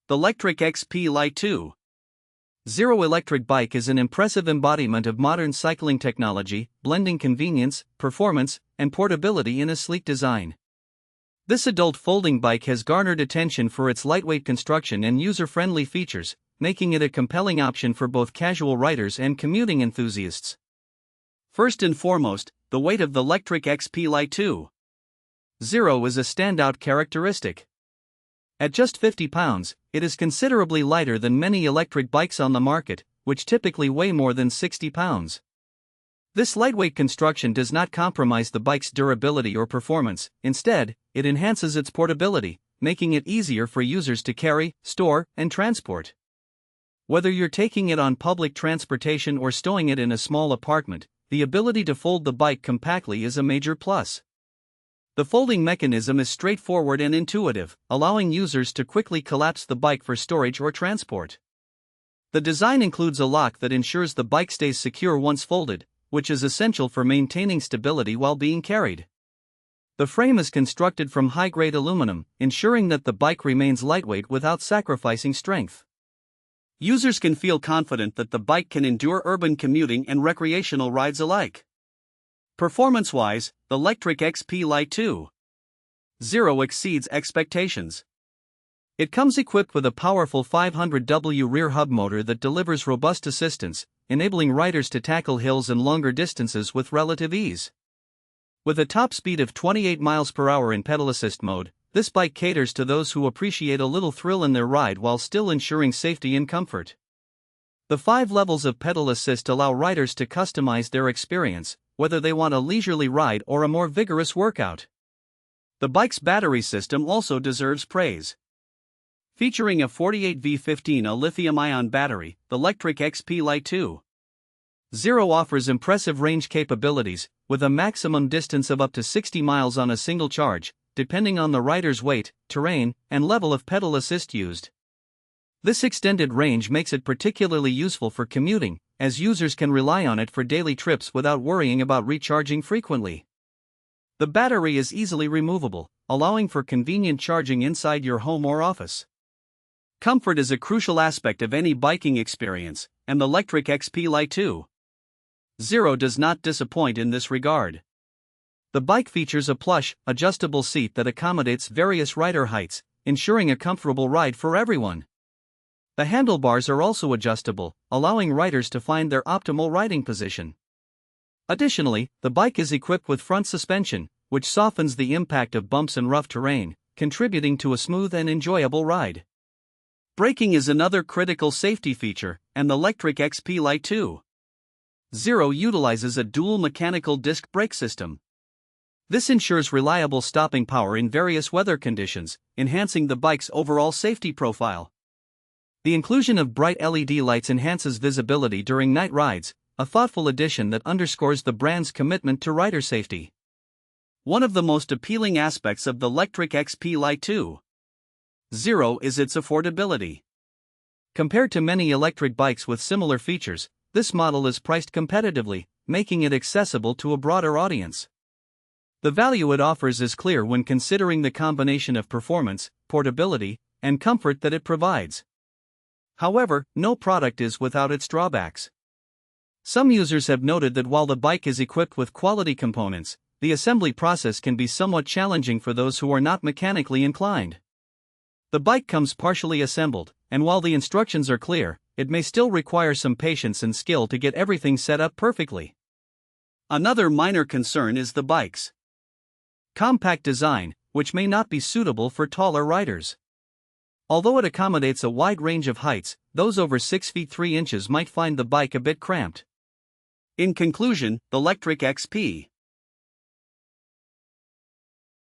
The LECTRIC XP Lite 2.0 electric bike is an impressive embodiment of modern cycling technology, blending convenience, performance, and portability in a sleek design. This adult folding bike has garnered attention for its lightweight construction and user-friendly features, making it a compelling option for both casual riders and commuting enthusiasts. First and foremost, the weight of the LECTRIC XP Lite 2.0 is a standout characteristic. At just 50 pounds, it is considerably lighter than many electric bikes on the market, which typically weigh more than 60 pounds. This lightweight construction does not compromise the bike's durability or performance. Instead, it enhances its portability, making it easier for users to carry, store, and transport. Whether you're taking it on public transportation or stowing it in a small apartment, the ability to fold the bike compactly is a major plus. The folding mechanism is straightforward and intuitive, allowing users to quickly collapse the bike for storage or transport. The design includes a lock that ensures the bike stays secure once folded, which is essential for maintaining stability while being carried. The frame is constructed from high-grade aluminum, ensuring that the bike remains lightweight without sacrificing strength. Users can feel confident that the bike can endure urban commuting and recreational rides alike. Performance-wise, the LECTRIC XP Lite 2.0 exceeds expectations. It comes equipped with a powerful 500W rear hub motor that delivers robust assistance, enabling riders to tackle hills and longer distances with relative ease. With a top speed of 28 miles per hour in pedal assist mode, this bike caters to those who appreciate a little thrill in their ride while still ensuring safety and comfort. The 5 levels of pedal assist allow riders to customize their experience, whether they want a leisurely ride or a more vigorous workout. The bike's battery system also deserves praise. Featuring a 48V15 lithium-ion battery, the LECTRIC XP Lite 2.0 offers impressive range capabilities, with a maximum distance of up to 60 miles on a single charge, depending on the rider's weight, terrain, and level of pedal assist used. This extended range makes it particularly useful for commuting, as users can rely on it for daily trips without worrying about recharging frequently. The battery is easily removable, allowing for convenient charging inside your home or office. Comfort is a crucial aspect of any biking experience, and the LECTRIC XP Lite 2.0 does not disappoint in this regard. The bike features a plush, adjustable seat that accommodates various rider heights, ensuring a comfortable ride for everyone. The handlebars are also adjustable, allowing riders to find their optimal riding position. Additionally, the bike is equipped with front suspension, which softens the impact of bumps and rough terrain, contributing to a smooth and enjoyable ride. Braking is another critical safety feature, and the LECTRIC XP Lite 2.0 utilizes a dual mechanical disc brake system. This ensures reliable stopping power in various weather conditions, enhancing the bike's overall safety profile. The inclusion of bright LED lights enhances visibility during night rides, a thoughtful addition that underscores the brand's commitment to rider safety. One of the most appealing aspects of the LECTRIC XP Lite 2.0 is its affordability. Compared to many electric bikes with similar features, this model is priced competitively, making it accessible to a broader audience. The value it offers is clear when considering the combination of performance, portability, and comfort that it provides. However, no product is without its drawbacks. Some users have noted that while the bike is equipped with quality components, the assembly process can be somewhat challenging for those who are not mechanically inclined. The bike comes partially assembled, and while the instructions are clear, it may still require some patience and skill to get everything set up perfectly. Another minor concern is the bike's compact design, which may not be suitable for taller riders. Although it accommodates a wide range of heights, those over 6 feet 3 inches might find the bike a bit cramped. In conclusion, the LECTRIC XP